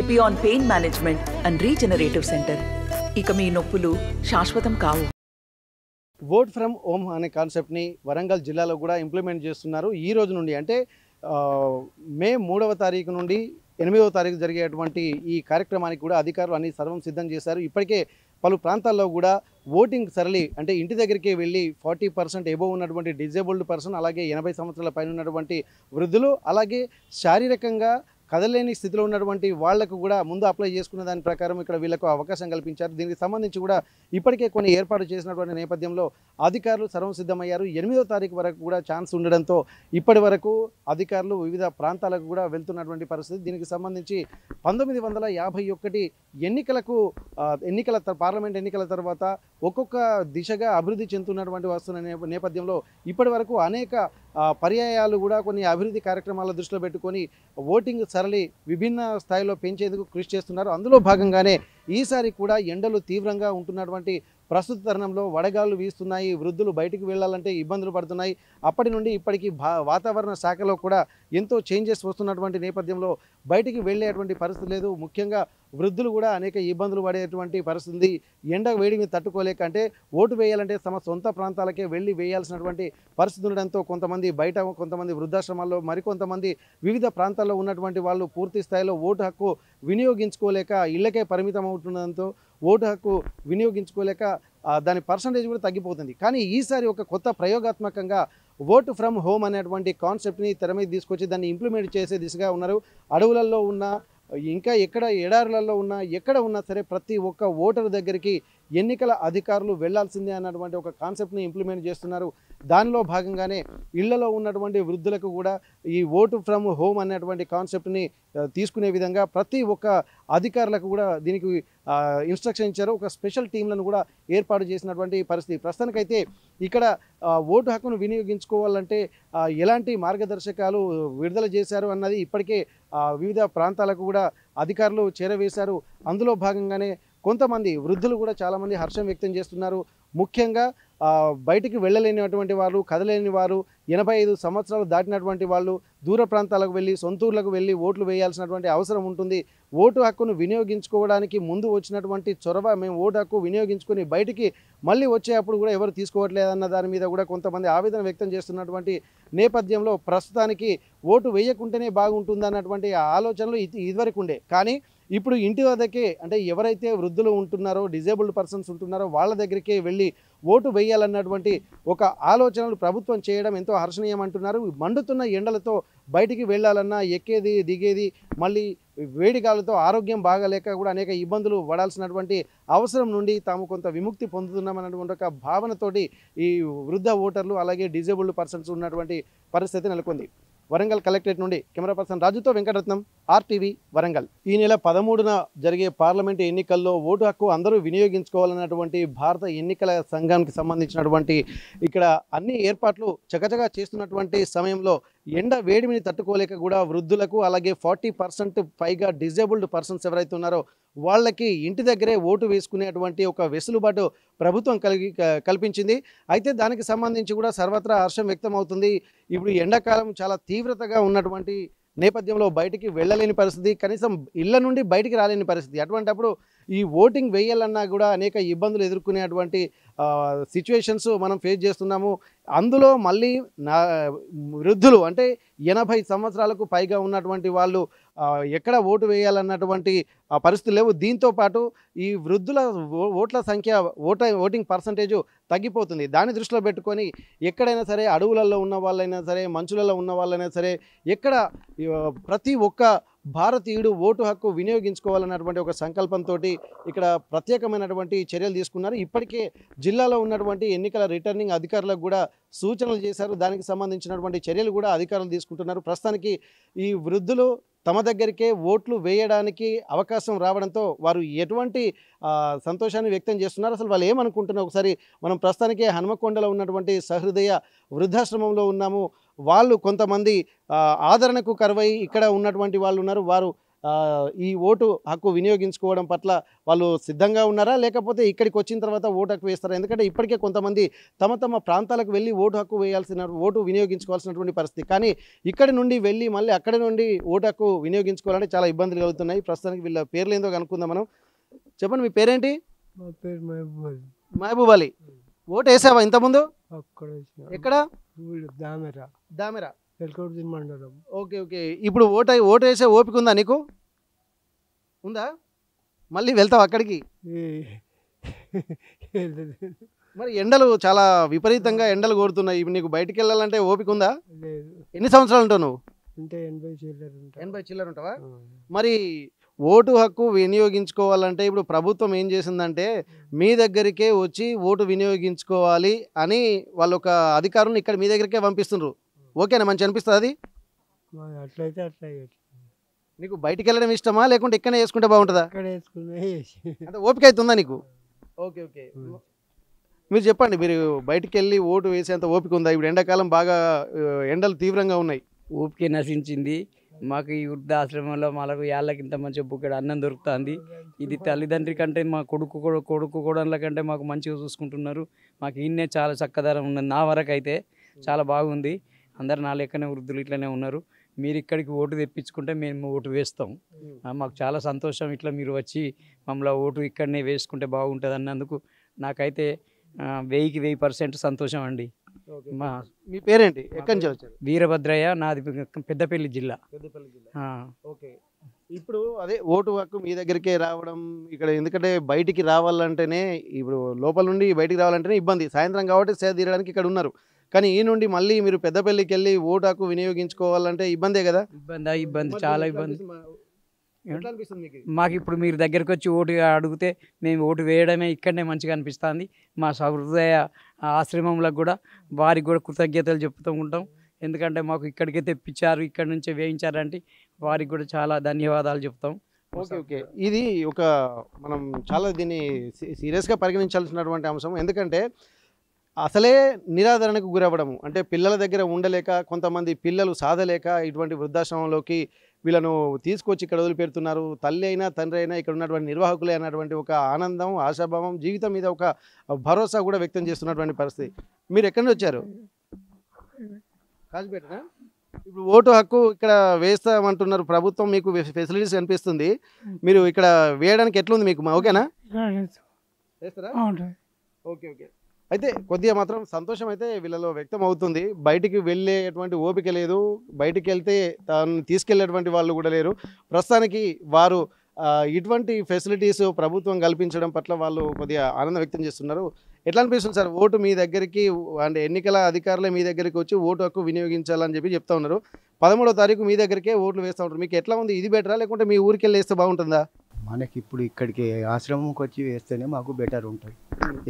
Epione pain management and regenerative centre. ఇక మీ నొప్పులు శాశ్వతం కావు. ఓట్ ఫ్రమ్ హోమ్ అనే కాన్సెప్ట్ని వరంగల్ జిల్లాలో కూడా ఇంప్లిమెంట్ చేస్తున్నారు. ఈ రోజు నుండి అంటే మే 3వ తారీఖు నుండి 8వ తారీఖు జరిగేటువంటి ఈ కార్యక్రమానికి కూడా అధికారులు అన్ని సర్వం సిద్ధం చేశారు. ఇప్పటికే పలు ప్రాంతాల్లో కూడా ఓటింగ్ సరళి అంటే ఇంటి దగ్గరికి వెళ్ళి 40% ఎబోవ్ ఉన్నటువంటి డిజేబుల్డ్ పర్సన్, అలాగే 80 సంవత్సరాల పైన ఉన్నటువంటి వృద్ధులు, అలాగే శారీరకంగా కదలేని స్థితిలో ఉన్నటువంటి వాళ్లకు కూడా ముందు అప్లై చేసుకున్న దాని ప్రకారం ఇక్కడ వీళ్ళకు అవకాశం కల్పించారు. దీనికి సంబంధించి కూడా ఇప్పటికే కొన్ని ఏర్పాటు చేసినటువంటి నేపథ్యంలో అధికారులు సర్వం సిద్ధమయ్యారు. 8వ తారీఖు వరకు కూడా ఛాన్స్ ఉండడంతో ఇప్పటి వరకు అధికారులు వివిధ ప్రాంతాలకు కూడా వెళ్తున్నటువంటి పరిస్థితి. దీనికి సంబంధించి 1951 పార్లమెంట్ ఎన్నికల తర్వాత ఒక్కొక్క దిశగా అభివృద్ధి చెందుతున్నటువంటి వస్తున్న నేపథ్యంలో ఇప్పటి వరకు అనేక పర్యాయాలు కూడా కొన్ని అభివృద్ధి కార్యక్రమాల దృష్టిలో పెట్టుకొని ఓటింగ్ సరళి విభిన్న స్థాయిలో పెంచేందుకు కృషి చేస్తున్నారు. అందులో భాగంగానే ఈసారి కూడా ఎండలు తీవ్రంగా ఉంటున్నటువంటి ప్రస్తుత తరుణంలో వడగాళ్ళు వీస్తున్నాయి. వృద్ధులు బయటికి వెళ్ళాలంటే ఇబ్బందులు పడుతున్నాయి. అప్పటి నుండి ఇప్పటికీ వాతావరణ శాఖలో కూడా ఎంతో చేంజెస్ వస్తున్నటువంటి నేపథ్యంలో బయటికి వెళ్ళేటువంటి పరిస్థితి లేదు. ముఖ్యంగా వృద్ధులు కూడా అనేక ఇబ్బందులు పడేటువంటి పరిస్థితి. ఎండ వేడిని తట్టుకోలేక అంటే ఓటు వేయాలంటే తమ సొంత ప్రాంతాలకే వెళ్ళి వేయాల్సినటువంటి పరిస్థితి ఉండడంతో కొంతమంది బయట, కొంతమంది వృద్ధాశ్రమాల్లో, మరికొంతమంది వివిధ ప్రాంతాల్లో ఉన్నటువంటి వాళ్ళు పూర్తి స్థాయిలో ఓటు హక్కు వినియోగించుకోలేక ఇళ్లకే పరిమితం అవుతుండడంతో ఓటు హక్కు వినియోగించుకోలేక దాని పర్సంటేజ్ కూడా తగ్గిపోతుంది. కానీ ఈసారి ఒక కొత్త ప్రయోగాత్మకంగా ఓట్ ఫ్రమ్ హోమ్ అనేటువంటి కాన్సెప్ట్ని తెర మీద తీసుకొచ్చి దాన్ని ఇంప్లిమెంట్ చేసే దిశగా ఉన్నారు. అడవులలో ఉన్న, ఇంకా ఎక్కడ ఎడారులలో ఉన్నా, ఎక్కడ ఉన్నా సరే ప్రతి ఒక్క ఓటరు దగ్గరికి ఎన్నికల అధికారులు వెళ్లాల్సిందే అన్నటువంటి ఒక కాన్సెప్ట్ని ఇంప్లిమెంట్ చేస్తున్నారు. దానిలో భాగంగానే ఇళ్లలో ఉన్నటువంటి వృద్ధులకు కూడా ఈ ఓటు ఫ్రమ్ హోమ్ అనేటువంటి కాన్సెప్ట్ని తీసుకునే విధంగా ప్రతి ఒక్క అధికారులకు కూడా దీనికి ఇన్స్ట్రక్షన్ ఇచ్చారు. ఒక స్పెషల్ టీంలను కూడా ఏర్పాటు చేసినటువంటి పరిస్థితి. ప్రస్తుతానికైతే ఇక్కడ ఓటు హక్కును వినియోగించుకోవాలంటే ఎలాంటి మార్గదర్శకాలు విడుదల చేశారు అన్నది ఇప్పటికే వివిధ ప్రాంతాలకు కూడా అధికారులు చేరవేశారు. అందులో భాగంగానే కొంతమంది వృద్ధులు కూడా చాలామంది హర్షం వ్యక్తం చేస్తున్నారు. ముఖ్యంగా బయటికి వెళ్ళలేనటువంటి వారు, కదలేని వారు, 85 సంవత్సరాలు దాటినటువంటి వాళ్ళు దూర ప్రాంతాలకు వెళ్ళి, సొంతూర్లకు వెళ్ళి ఓట్లు వేయాల్సినటువంటి అవసరం ఉంటుంది. ఓటు హక్కును వినియోగించుకోవడానికి ముందు వచ్చినటువంటి చొరవ, మేము ఓటు హక్కు వినియోగించుకొని బయటికి మళ్ళీ వచ్చేటప్పుడు కూడా ఎవరు తీసుకోవట్లేదన్న దాని మీద కూడా కొంతమంది ఆవేదన వ్యక్తం చేస్తున్నటువంటి నేపథ్యంలో ప్రస్తుతానికి ఓటు వేయకుంటేనే బాగుంటుందన్నటువంటి ఆలోచనలు ఇదివరకు ఉండే. కానీ ఇప్పుడు ఇంటి వద్దకే అంటే ఎవరైతే వృద్ధులు ఉంటున్నారో, డిజేబుల్డ్ పర్సన్స్ ఉంటున్నారో వాళ్ళ దగ్గరికే వెళ్ళి ఓటు వేయాలన్నటువంటి ఒక ఆలోచనలు ప్రభుత్వం చేయడం ఎంతో హర్షణీయం అంటున్నారు. మండుతున్న ఎండలతో బయటికి వెళ్ళాలన్నా ఎక్కేది, దిగేది, మళ్ళీ వేడిగాలతో ఆరోగ్యం బాగాలేక కూడా అనేక ఇబ్బందులు పడాల్సినటువంటి అవసరం నుండి తాము కొంత విముక్తి పొందుతున్నామన్నటువంటి ఒక భావనతోటి ఈ వృద్ధ ఓటర్లు అలాగే డిజేబుల్డ్ పర్సన్స్ ఉన్నటువంటి పరిస్థితి నెలకొంది. వరంగల్ కలెక్టరేట్ నుండి కెమెరా పర్సన్ రాజుతో వెంకటరత్నం, RTV వరంగల్. ఈ నెల 13న జరిగే పార్లమెంటు ఎన్నికల్లో ఓటు హక్కు అందరూ వినియోగించుకోవాలన్నటువంటి భారత ఎన్నికల సంఘానికి సంబంధించినటువంటి ఇక్కడ అన్ని ఏర్పాట్లు చకచకా చేస్తున్నటువంటి సమయంలో ఎండ వేడిమిని తట్టుకోలేక కూడా వృద్ధులకు అలాగే 40% పైగా డిజేబుల్డ్ పర్సన్స్ ఎవరైతే ఉన్నారో వాళ్ళకి ఇంటి దగ్గరే ఓటు వేసుకునేటువంటి ఒక వెసులుబాటు ప్రభుత్వం కల్పించింది. అయితే దానికి సంబంధించి కూడా సర్వత్రా హర్షం వ్యక్తం అవుతుంది. ఇప్పుడు ఎండాకాలం చాలా తీవ్రతగా ఉన్నటువంటి నేపథ్యంలో బయటికి వెళ్ళలేని పరిస్థితి, కనీసం ఇళ్ల నుండి బయటికి రాలేని పరిస్థితి. అటువంటప్పుడు ఈ ఓటింగ్ వేయాలన్నా కూడా అనేక ఇబ్బందులు ఎదుర్కొనేటువంటి సిచ్యువేషన్స్ మనం ఫేస్ చేస్తున్నాము. అందులో మళ్ళీ వృద్ధులు అంటే 80 సంవత్సరాలకు పైగా ఉన్నటువంటి వాళ్ళు ఎక్కడ ఓటు వేయాలన్నటువంటి పరిస్థితులు లేవు. దీంతోపాటు ఈ వృద్ధుల ఓట్ల సంఖ్య, ఓటింగ్ పర్సంటేజు తగ్గిపోతుంది. దాన్ని దృష్టిలో పెట్టుకొని ఎక్కడైనా సరే అడవులలో ఉన్న వాళ్ళైనా సరే, మంచులలో ఉన్న వాళ్ళైనా సరే, ఎక్కడ ప్రతి ఒక్క భారతీయుడు ఓటు హక్కు వినియోగించుకోవాలన్నటువంటి ఒక సంకల్పంతో ఇక్కడ ప్రత్యేకమైనటువంటి చర్యలు తీసుకున్నారు. ఇప్పటికే జిల్లాలో ఉన్నటువంటి ఎన్నికల రిటర్నింగ్ అధికారులకు కూడా సూచనలు చేశారు. దానికి సంబంధించినటువంటి చర్యలు కూడా అధికారులు తీసుకుంటున్నారు. ప్రస్తుతానికి ఈ వృద్ధులు తమ దగ్గరికే ఓట్లు వేయడానికి అవకాశం రావడంతో వారు ఎటువంటి సంతోషాన్ని వ్యక్తం చేస్తున్నారు, అసలు వాళ్ళు ఏమనుకుంటున్నారు ఒకసారి మనం ప్రస్తుతానికి హనుమకొండలో ఉన్నటువంటి సహృదయ వృద్ధాశ్రమంలో ఉన్నాము. వాళ్ళు కొంతమంది ఆదరణకు కరువై ఇక్కడ ఉన్నటువంటి వాళ్ళు ఉన్నారు. వారు ఈ ఓటు హక్కు వినియోగించుకోవడం పట్ల వాళ్ళు సిద్ధంగా ఉన్నారా, లేకపోతే ఇక్కడికి వచ్చిన తర్వాత ఓటు హక్కు వేస్తారా? ఎందుకంటే ఇప్పటికే కొంతమంది తమ తమ ప్రాంతాలకు వెళ్ళి ఓటు వినియోగించుకోవాల్సినటువంటి పరిస్థితి. కానీ ఇక్కడి నుండి వెళ్ళి మళ్ళీ అక్కడి నుండి ఓటు హక్కు వినియోగించుకోవాలంటే చాలా ఇబ్బందులు కలుగుతున్నాయి. ప్రస్తుతానికి వీళ్ళ పేర్లు ఏందో కనుక్కుందాం మనం. చెప్పండి, మీ పేరేంటి? మా పేరు మహబూబ్. మహబూబ్ అలీ. ఓటు వేసావా ఇంతకుముందు? అక్కడ వేసిన. ఎక్కడ? దామెరా. దామెరా. ఎల్కోటి మండలం. Okay okay. ఇప్పుడు ఓటు వేసే ఓపిక ఉందా నీకు? ఉందా? మళ్ళీ వెళ్తావు అక్కడికి? మరి ఎండలు చాలా విపరీతంగా ఎండలు కొడుతున్నాయి. ఇప్పుడు నీకు బయటికి వెళ్ళాలంటే ఓపిక ఉందా? లేదు. ఎన్ని సంవత్సరాలు ఉంటావు నువ్వు? అంటే 80 చిల్లర ఉంటా. 80 చిల్లర ఉంటావా? మరి ఓటు హక్కు వినియోగించుకోవాలంటే ఇప్పుడు ప్రభుత్వం ఏం చేసిందంటే మీ దగ్గరికే వచ్చి ఓటు వినియోగించుకోవాలి అని వాళ్ళు ఒక అధికారులను ఇక్కడ మీ దగ్గరికే పంపిస్తున్నారు. ఓకేనా? మంచి అనిపిస్తుంది అది? అట్లయితే అట్లా నీకు బయటికి వెళ్ళడం ఇష్టమా, లేకుంటే ఇక్కడనే వేసుకుంటే బాగుంటుందా? అక్కడ వేసుకున్నా. అంటే ఓపిక అవుతుందా నీకు? Okay okay. మీరు చెప్పండి, మీరు బయటికి వెళ్ళి ఓటు వేసేంత ఓపిక ఉందా? ఇప్పుడు ఎండాకాలం బాగా ఎండలు తీవ్రంగా ఉన్నాయి. ఊపికే నశించింది మాకు. ఈ వృద్ధాశ్రమంలో మనకు ఏళ్ళకి ఇంత మంచి బుక్కడు అన్నం దొరుకుతుంది. ఇది తల్లిదండ్రి కంటే మా కొడుకు కోడళ్ళ కంటే మాకు మంచిగా చూసుకుంటున్నారు. మాకు ఈయనే చాలా చక్కదనం ఉన్నది. నా వరకు అయితే చాలా బాగుంది. అందరు నా లెక్కనే వృద్ధులు ఇట్లనే ఉన్నారు. మీరు ఇక్కడికి ఓటు తెప్పించుకుంటే మేము ఓటు వేస్తాం. మాకు చాలా సంతోషం. ఇట్లా మీరు వచ్చి మమ్మల్ని ఓటు ఇక్కడనే వేసుకుంటే బాగుంటుంది అన్నందుకు నాకైతే 1000% సంతోషం అండి. మీ పేరేంటి? ఎక్కడి నుంచి వచ్చారు? వీరభద్రయ్య, నాది పెద్దపల్లి జిల్లా. పెద్దపల్లి జిల్లా. ఓకే. ఇప్పుడు అదే ఓటు హక్కు మీ దగ్గరికే రావడం ఇక్కడ, ఎందుకంటే బయటికి రావాలంటేనే ఇప్పుడు లోపల నుండి బయటికి రావాలంటేనే ఇబ్బంది. సాయంత్రం కాబట్టి సేద తీరడానికి ఇక్కడ ఉన్నారు. కానీ ఈ నుండి మళ్ళీ మీరు పెద్దపల్లికి వెళ్ళి ఓటు హక్కు వినియోగించుకోవాలంటే ఇబ్బందే కదా? ఇబ్బంది చాలా ఇబ్బంది. ఎట్లా అనిపిస్తుంది మీకు? మాకు ఇప్పుడు మీరు దగ్గరికి వచ్చి ఓటు అడిగితే మేము ఓటు వేయడమే ఇక్కడనే మంచిగా అనిపిస్తుంది. మా సహృదయ ఆశ్రమంలో కూడా వారికి కూడా కృతజ్ఞతలు చెప్తూ ఉంటాం. ఎందుకంటే మాకు ఇక్కడికే తెప్పించారు, ఇక్కడి నుంచే వేయించారంటే వారికి కూడా చాలా ధన్యవాదాలు చెప్తాం. Okay okay. ఇది ఒక మనం చాలా దీన్ని సీరియస్గా పరిగణించాల్సినటువంటి అంశం. ఎందుకంటే అసలే నిరాదరణకు గురవ్వడము, అంటే పిల్లల దగ్గర ఉండలేక కొంతమంది పిల్లలు సాధలేక ఇటువంటి వృద్ధాశ్రమంలోకి వీళ్ళను తీసుకొచ్చి ఇక్కడ వదిలిపెడుతున్నారు. తల్లి అయినా తండ్రి అయినా ఇక్కడ ఉన్నటువంటి నిర్వాహకులే అన్నటువంటి ఒక ఆనందం, ఆశాభావం, జీవితం మీద ఒక భరోసా కూడా వ్యక్తం చేస్తున్నటువంటి పరిస్థితి. మీరు ఎక్కడి నుంచి వచ్చారు? కాజీపేటనా? ఇప్పుడు ఓటు హక్కు ఇక్కడ వేస్తామంటున్నారు ప్రభుత్వం, మీకు ఫెసిలిటీస్ కనిపిస్తుంది. మీరు ఇక్కడ వేయడానికి ఎట్లుంది మీకు? ఓకేనా? వేస్తారా? Okay okay. అయితే కొద్దిగా మాత్రం సంతోషం అయితే వీళ్ళలో వ్యక్తం అవుతుంది. బయటికి వెళ్ళేటువంటి ఓపిక లేదు, బయటికి వెళ్తే తాను తీసుకెళ్లేటువంటి వాళ్ళు కూడా లేరు. ప్రస్తుతానికి వారు ఇటువంటి ఫెసిలిటీస్ ప్రభుత్వం కల్పించడం పట్ల వాళ్ళు కొద్దిగా ఆనందం వ్యక్తం చేస్తున్నారు. ఎట్లా అనిపిస్తుంది సార్? ఓటు మీ దగ్గరికి అంటే ఎన్నికల అధికారులే మీ దగ్గరికి వచ్చి ఓటు హక్కు వినియోగించాలని చెప్తా ఉన్నారు. 13వ తారీఖు మీ దగ్గరికే ఓట్లు వేస్తూ ఉంటారు. మీకు ఎట్లా ఉంది? ఇది బెటరా, లేకుంటే మీ ఊరికి వెళ్ళి వేస్తే బాగుంటుందా? మనకి ఇప్పుడు ఇక్కడికి ఆశ్రమంకి వచ్చి వేస్తేనే మాకు బెటర్ ఉంటుంది.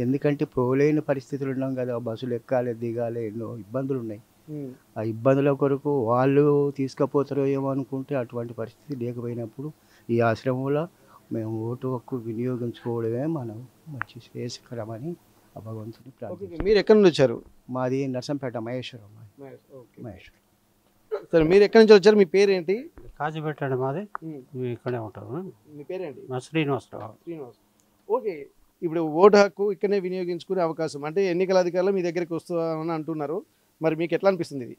ఎందుకంటే పోలేని పరిస్థితులు ఉన్నాం కదా, బస్సులు ఎక్కాలి దిగాలి, ఎన్నో ఇబ్బందులు ఉన్నాయి. ఆ ఇబ్బందుల కొరకు వాళ్ళు తీసుకుపోతారో ఏమో అనుకుంటే అటువంటి పరిస్థితి లేకపోయినప్పుడు ఈ ఆశ్రమంలో మేము ఓటు హక్కు వినియోగించుకోవడమే మనం మంచి శ్రేయస్కరమని భగవంతుని ప్రార్థన. మీరు ఎక్కడి నుంచి వచ్చారు? మాది నర్సంపేట మహేశ్వరం. మహేశ్వరం. సరే, మీరు ఎక్కడి నుంచి వచ్చారు? మీ పేరేంటి? కాజీపేట అండి మాది. ఇక్కడే ఉంటాము. మీ పేరేంటి? మా శ్రీనివాసరావు. శ్రీనివాస్. ఓకే. ఇప్పుడు ఓటు హక్కు ఇక్కడనే వినియోగించుకునే అవకాశం, అంటే ఎన్నికల అధికారులు మీ దగ్గరికి వస్తామని అంటున్నారు. మరి మీకు ఎట్లా అనిపిస్తుంది ఇది?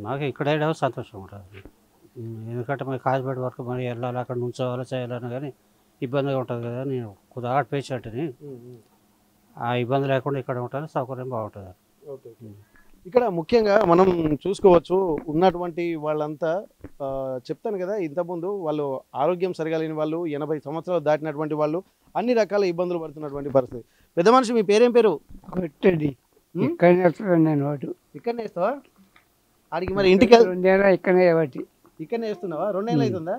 నాకు ఇక్కడే సంతోషం ఉంటుంది. ఎందుకంటే మరి కాజీపేట వరకు మరి వెళ్ళాలి, అక్కడ నుంచోవాలి చేయాలని కానీ ఇబ్బందిగా ఉంటుంది కదా. నేను కొద్దిగా హార్ట్ పేషెంట్ని, ఆ ఇబ్బంది లేకుండా ఇక్కడ ఉంటుంది, సౌకర్యం బాగుంటుంది. ఓకే. ఇక్కడ ముఖ్యంగా మనం చూసుకోవచ్చు, ఉన్నటువంటి వాళ్ళంతా చెప్తాను కదా ఇంతకుముందు, వాళ్ళు ఆరోగ్యం సరిగా లేని వాళ్ళు, 80 సంవత్సరాలు దాటినటువంటి వాళ్ళు, అన్ని రకాల ఇబ్బందులు పడుతున్నటువంటి పరిస్థితి. పెద్ద మనిషి, మీ పేరేం పేరు? ఇక్కడనే వస్తున్నాను నేను. ఓటు ఇక్కడనే వేస్తావా? ఆడికి మరి ఇంటికి ఇక్కడనే బట్టి ఇక్కడనే వేస్తున్నావా? 2 ఏళ్ళు అవుతుందా?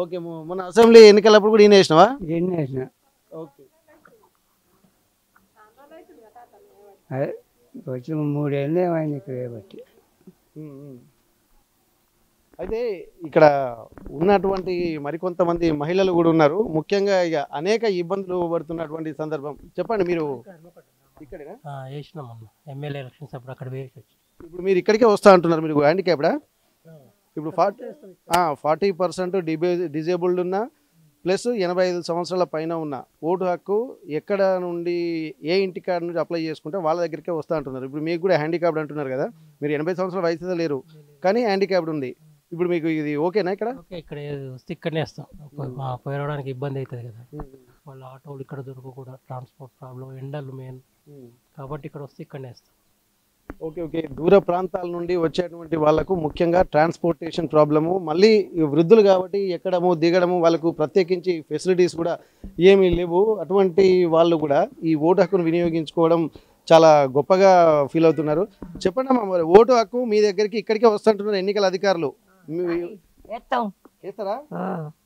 ఓకే. మన అసెంబ్లీ ఎన్నికలప్పుడు కూడా ఈయన వేసినావా? వేసిన. ఓకే. అదే వచ్చి 3 ఏళ్ళు ఏమైంది ఇక్కడ బట్టి. అయితే ఇక్కడ ఉన్నటువంటి మరికొంతమంది మహిళలు కూడా ఉన్నారు. ముఖ్యంగా ఇక అనేక ఇబ్బందులు పడుతున్నటువంటి సందర్భం. చెప్పండి, మీరు ఇక్కడేనా? వేసినాం ఎమ్మెల్యే ఎలక్షన్స్ అప్పుడు అక్కడ వేసి. ఇప్పుడు మీరు ఇక్కడికే వస్తా అంటున్నారు, మీరు హ్యాండిక్యాప్డా? ఇప్పుడు 40% డిజేబుల్డ్ ఉన్న ప్లస్ 85 సంవత్సరాల పైన ఉన్న ఓటు హక్కు ఎక్కడ నుండి ఏ ఇంటి కాడ నుండి అప్లై చేసుకుంటే వాళ్ళ దగ్గరికే వస్తూ అంటున్నారు. ఇప్పుడు మీకు కూడా హ్యాండిక్యాప్డ్ అంటున్నారు కదా, మీరు 80 సంవత్సరాల వయసు లేరు కానీ హ్యాండిక్యాప్డ్ ఉంది. ఇప్పుడు మీకు ఇది ఓకేనా? ఇక్కడ ఇక్కడ వస్తే ఇక్కడనే వస్తాం. మా పోయడానికి ఇబ్బంది అవుతుంది కదా, వాళ్ళ ఆటోలు ఇక్కడ దొరకకూడదు, ట్రాన్స్పోర్ట్ ప్రాబ్లం, ఎండలు మెయిన్ కాబట్టి ఇక్కడ వస్తే ఇక్కడనే వస్తాం. ఓకే. దూర ప్రాంతాల నుండి వచ్చేటువంటి వాళ్ళకు ముఖ్యంగా ట్రాన్స్పోర్టేషన్ ప్రాబ్లము, మళ్ళీ వృద్ధులు కాబట్టి ఎక్కడము దిగడము వాళ్ళకు ప్రత్యేకించి ఫెసిలిటీస్ కూడా ఏమీ లేవు. అటువంటి వాళ్ళు కూడా ఈ ఓటు హక్కును వినియోగించుకోవడం చాలా గొప్పగా ఫీల్ అవుతున్నారు. చెప్పండి అమ్మా, మరి ఓటు హక్కు మీ దగ్గరికి ఇక్కడికే వస్తుంటున్నారు ఎన్నికల అధికారులు, వేస్తారా?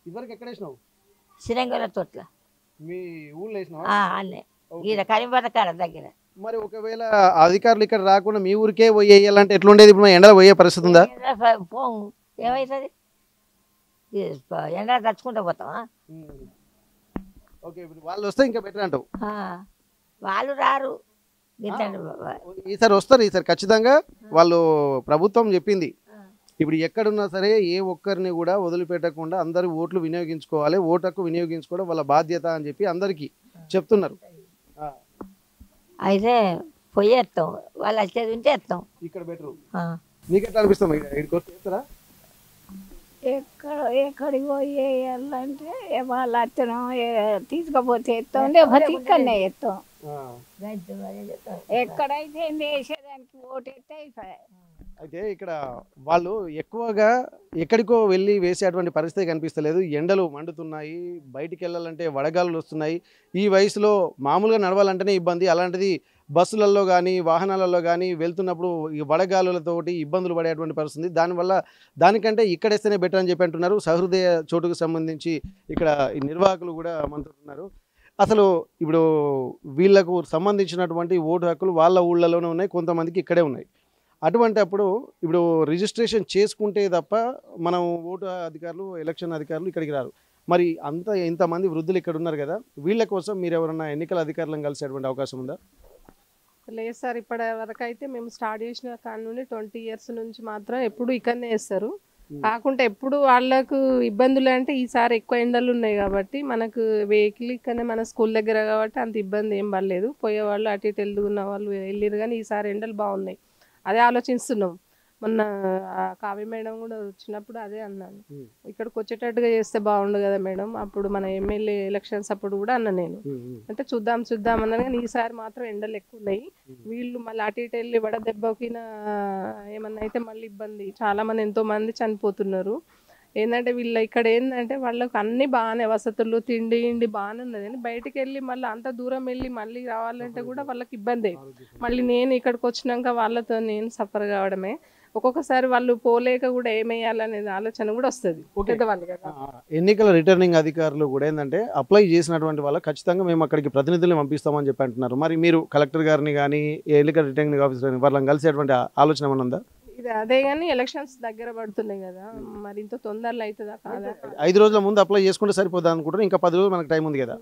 ఇదివరకు ఎక్కడ వేసినావు? శ్రీరంగంలో తోట్ల మీ ఊళ్ళో వేసినావా? అన్నీ ఈడ కరీంబాట కాడ దగ్గర. మరి ఒకవేళ అధికారులు ఇక్కడ రాకుండా మీ ఊరికే వేయాలంటే ఎట్లుండేది? ఇప్పుడు ఎండలో పోయే పరిస్థితి ఉందా? పోము, ఏమవుతుంది, ఎండ తచ్చుకుంటూ పోతామా? ఓకే, వాళ్ళు వస్తే ఇంకా బెటర్ అంటావు. వాళ్ళు రారు, ఈసారి వస్తారు. ఈసారి ఖచ్చితంగా వాళ్ళు ప్రభుత్వం చెప్పింది, ఇప్పుడు ఎక్కడున్నా సరే ఏ ఒక్కరిని కూడా వదిలిపెట్టకుండా అందరూ ఓట్లు వినియోగించుకోవాలి, ఓటు హక్కు వినియోగించుకోవడం వాళ్ళ బాధ్యత అని చెప్పి అందరికీ చెప్తున్నారు. అయితే పోయేస్తాం, వాళ్ళు వచ్చేది ఉంటే వేస్తాం. ఇక్కడ బెటర్. నీకు ఎట్లా అనిపిస్తాం? ఇక్కడికి వస్తే చేస్తారా? ఎక్కడికి పోయి వేయాలంటే వాళ్ళు అత్తనం తీసుకపోతే ఎత్తాం, లేకపోతే ఇక్కడనే ఎత్తాం. ఎక్కడైతే వేసేదానికి ఓటు ఎత్తే అయిపోయాయి. అయితే ఇక్కడ వాళ్ళు ఎక్కువగా ఎక్కడికో వెళ్ళి వేసేటువంటి పరిస్థితి కనిపిస్తలేదు. ఎండలు మండుతున్నాయి, బయటికి వెళ్ళాలంటే వడగాలులు వస్తున్నాయి. ఈ వయసులో మామూలుగా నడవాలంటేనే ఇబ్బంది, అలాంటిది బస్సులలో కానీ వాహనాలలో కానీ వెళ్తున్నప్పుడు ఈ వడగాలులతోటి ఇబ్బందులు పడేటువంటి పరిస్థితి. దానికంటే ఇక్కడేస్తేనే బెటర్ అని చెప్పి అంటున్నారు. సహృదయ చోటుకు సంబంధించి ఇక్కడ ఈ నిర్వాహకులు కూడా మంత్రులున్నారు. అసలు ఇప్పుడు వీళ్లకు సంబంధించినటువంటి ఓటు హక్కులు వాళ్ళ ఊళ్ళలోనే ఉన్నాయి, కొంతమందికి ఇక్కడే ఉన్నాయి. అటువంటి అప్పుడు ఇప్పుడు రిజిస్ట్రేషన్ చేసుకుంటే తప్ప మనం ఓటు అధికారులు ఎలక్షన్ అధికారులు ఇక్కడికి రారు. మరి ఇంతమంది వృద్ధులు ఇక్కడ ఉన్నారు కదా, వీళ్ళ కోసం మీరు ఎవరన్నా ఎన్నికల అధికారులను కలిసేటువంటి అవకాశం ఉందా? లేదు సార్, ఇప్పటి వరకు అయితే మేము స్టార్ట్ చేసిన కాడ నుండి 20 years నుంచి మాత్రం ఎప్పుడు ఇక్కడనే వేస్తారు. కాకుంటే ఎప్పుడు వాళ్ళకు ఇబ్బందులు అంటే ఈసారి ఎక్కువ ఎండలు ఉన్నాయి కాబట్టి మనకు వెహికల్ ఇక్కడనే మన స్కూల్ దగ్గర కాబట్టి అంత ఇబ్బంది ఏం పడలేదు. పోయేవాళ్ళు అటు ఇటు వెళ్తున్న వాళ్ళు వెళ్ళారు, కానీ ఈసారి ఎండలు బాగున్నాయి. అదే ఆలోచిస్తున్నాం. మొన్న కావ్య మేడం కూడా వచ్చినప్పుడు అదే అన్నాను, ఇక్కడికి వచ్చేటట్టుగా చేస్తే బాగుండు కదా మేడం, అప్పుడు మన ఎమ్మెల్యే ఎలక్షన్స్ అప్పుడు కూడా అన్నా నేను. అంటే చూద్దాం అన్నాను, కానీ ఈసారి మాత్రం ఎండలు ఎక్కువ ఉన్నాయి. వీళ్ళు మళ్ళీ అటు ఇటు వెళ్ళి వడదెబ్బకిన ఏమన్నా అయితే మళ్ళీ ఇబ్బంది. చాలా మంది ఎంతో మంది చనిపోతున్నారు. ఏంటంటే వీళ్ళ ఇక్కడ ఏంటంటే వాళ్ళకు అన్ని బాగానే వసతులు తిండి బాగానే ఉన్నది, కానీ బయటకు వెళ్ళి మళ్ళీ అంత దూరం వెళ్ళి మళ్ళీ రావాలంటే కూడా వాళ్ళకి ఇబ్బంది. మళ్ళీ నేను ఇక్కడికి వచ్చినాక వాళ్ళతో నేను సఫర్ కావడమే. ఒక్కొక్కసారి వాళ్ళు పోలేక కూడా ఏమేయాలనేది ఆలోచన కూడా వస్తుంది పెద్దవాళ్ళు కదా. ఎన్నికల రిటర్నింగ్ అధికారులు కూడా ఏంటంటే అప్లై చేసినటువంటి వాళ్ళకి ఖచ్చితంగా మేము అక్కడికి ప్రతినిధులను పంపిస్తామని చెప్పి అంటున్నారు. మరి మీరు కలెక్టర్ గారిని కానీ ఎన్నికల రిటర్నింగ్ ఆఫీసర్ వాళ్ళని కలిసేటువంటి ఆలోచన ఏమైనా ఉందా? ఇది అదే కానీ ఎలక్షన్స్ దగ్గర పడుతున్నాయి కదా, మరి ఇంత తొందరలో అవుతుందా కాదా? 5 రోజుల ముందు అప్లై చేసుకుంటే సరిపోదా అనుకుంటారు, ఇంకా 10 రోజులు మనకు టైం ఉంది కదా.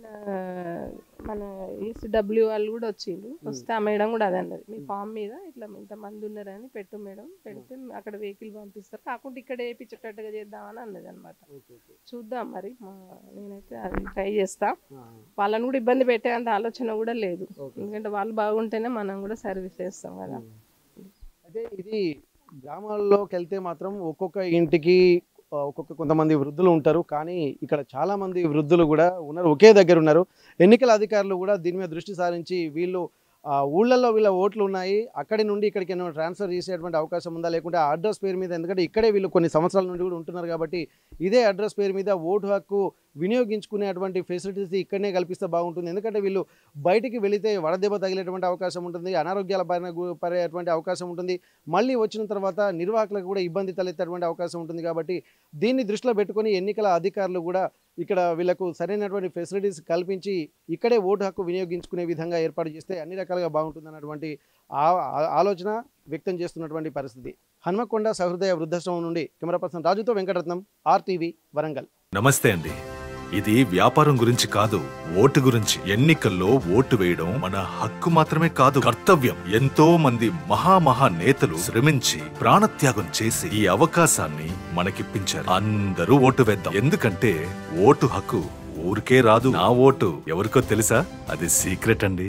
మన ECW వాళ్ళు కూడా వచ్చిండు, వస్తే ఆ మేడం కూడా అదే అన్నది, మీ ఫామ్ మీద ఇట్లా ఇంతమంది ఉన్నారని పెట్టు మేడం, పెడితే అక్కడ వెహికల్ పంపిస్తారు, కాకుండా ఇక్కడ వేయించేటట్టుగా చేద్దామని అన్నది అనమాట. చూద్దాం మరి, నేనైతే అది ట్రై చేస్తా. వాళ్ళని కూడా ఇబ్బంది పెట్టే అంత ఆలోచన కూడా లేదు, ఎందుకంటే వాళ్ళు బాగుంటేనే మనం కూడా సర్వీస్ చేస్తాం కదా. అయితే ఇది గ్రామాల్లోకి వెళ్తే మాత్రం ఒక్కొక్క ఇంటికి కొంతమంది వృద్ధులు ఉంటారు, కానీ ఇక్కడ చాలామంది వృద్ధులు కూడా ఉన్నారు, ఒకే దగ్గర ఉన్నారు. ఎన్నికల అధికారులు కూడా దీని మీద దృష్టి సారించి వీళ్ళు ఊళ్ళల్లో వీళ్ళ ఓట్లు ఉన్నాయి, అక్కడి నుండి ఇక్కడికి ఏమైనా ట్రాన్స్ఫర్ చేసేటువంటి అవకాశం ఉందా, లేకుంటే ఆ అడ్రస్ పేరు మీద, ఎందుకంటే ఇక్కడే వీళ్ళు కొన్ని సంవత్సరాల నుండి కూడా ఉంటున్నారు కాబట్టి ఇదే అడ్రస్ పేరు మీద ఓటు హక్కు వినియోగించుకునేటువంటి ఫెసిలిటీస్ ఇక్కడనే కల్పిస్తే బాగుంటుంది. ఎందుకంటే వీళ్ళు బయటికి వెళితే వడదెబ్బ తగిలేటువంటి అవకాశం ఉంటుంది, అనారోగ్యాల బారిన పడేటువంటి అవకాశం ఉంటుంది, మళ్ళీ వచ్చిన తర్వాత నిర్వాహకులకు కూడా ఇబ్బంది తలెత్తేటువంటి అవకాశం ఉంటుంది. కాబట్టి దీన్ని దృష్టిలో పెట్టుకొని ఎన్నికల అధికారులు కూడా ఇక్కడ వీళ్ళకు సరైనటువంటి ఫెసిలిటీస్ కల్పించి ఇక్కడే ఓటు హక్కు వినియోగించుకునే విధంగా ఏర్పాటు చేస్తే అన్ని రకాలుగా బాగుంటుంది అన్నటువంటి ఆలోచన వ్యక్తం చేస్తున్నటువంటి పరిస్థితి. హన్మకొండ సహృదయ వృద్ధాశ్రమం నుండి కెమెరా పర్సన్ రాజుతో వెంకటరత్నం, RTV వరంగల్. నమస్తే అండి. ఇది వ్యాపారం గురించి కాదు, ఓటు గురించి. ఎన్నికల్లో ఓటు వేయడం మన హక్కు మాత్రమే కాదు, కర్తవ్యం. ఎంతో మంది మహా నేతలు శ్రమించి ప్రాణత్యాగం చేసి ఈ అవకాశాన్ని మనకిప్పించారు. అందరూ ఓటు వేద్దాం. ఎందుకంటే ఓటు హక్కు ఊరికే రాదు. నా ఓటు ఎవరికో తెలుసా? అది సీక్రెట్ అండి.